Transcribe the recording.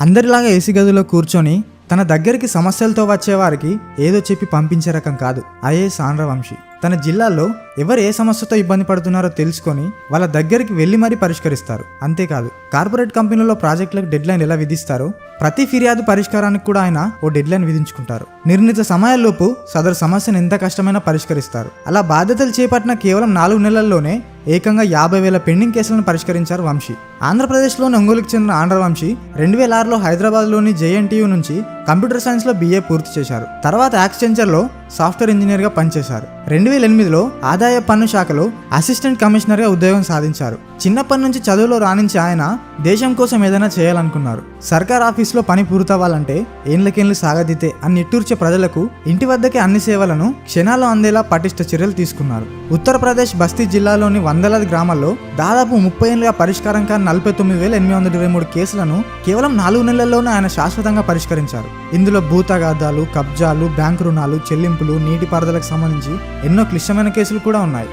అందరిలాగా ఏసీ గదిలో కూర్చొని తన దగ్గరికి సమస్యలతో వచ్చేవారికి ఏదో చెప్పి పంపించే రకం కాదు ఐఏఎస్ ఆంధ్రవంశీ. తన జిల్లాలో ఎవరు ఏ సమస్యతో ఇబ్బంది పడుతున్నారో తెలుసుకొని వాళ్ళ దగ్గరికి వెళ్ళి మరీ పరిష్కరిస్తారు. అంతేకాదు, కార్పొరేట్ కంపెనీల్లో ప్రాజెక్టులకు డెడ్ లైన్ ఎలా విధిస్తారో ప్రతి ఫిర్యాదు పరిష్కారానికి కూడా ఆయన ఓ డెడ్ లైన్ విధించుకుంటారు. నిర్ణీత సమయాల్లోపు సదరు సమస్యను ఎంత కష్టమైనా పరిష్కరిస్తారు. అలా బాధ్యతలు చేపట్టిన కేవలం 4 నెలల్లోనే ఏకంగా 50,000 పెండింగ్ కేసులను పరిష్కరించారు వంశీ. ఆంధ్రప్రదేశ్లోని ఒంగోలుకు చెందిన ఆంధ్రవంశీ 2006లో హైదరాబాద్లోని జేఎన్టీయూ నుంచి కంప్యూటర్ సైన్స్లో BA పూర్తి చేశారు. తర్వాత యాక్సెంచర్లో సాఫ్ట్వేర్ ఇంజనీర్గా పనిచేశారు. 2008లో ఆదాయ పన్ను శాఖలో అసిస్టెంట్ కమిషనర్గా ఉద్యోగం సాధించారు. చిన్నప్పటి నుంచి చదువులో రాణించి ఆయన దేశం కోసం ఏదైనా చేయాలనుకున్నారు. సర్కార్ ఆఫీస్లో పని పూర్తవ్వాలంటే ఏళ్లకేళ్లు సాగదితే అని నిట్టూర్చే ప్రజలకు ఇంటి వద్దకే అన్ని సేవలను క్షణాల్లో అందేలా పటిష్ట చర్యలు తీసుకున్నారు. ఉత్తరప్రదేశ్ బస్తీ జిల్లాలోని వందలాది గ్రామాల్లో దాదాపు 30 ఏళ్లుగా పరిష్కారం కాని 49,823 కేసులను కేవలం 4 నెలల్లోనే ఆయన శాశ్వతంగా పరిష్కరించారు. ఇందులో భూతగాదాలు, కబ్జాలు, బ్యాంకు రుణాలు, చెల్లింపులు, నీటిపారుదలకు సంబంధించి ఎన్నో క్లిష్టమైన కేసులు కూడా ఉన్నాయి.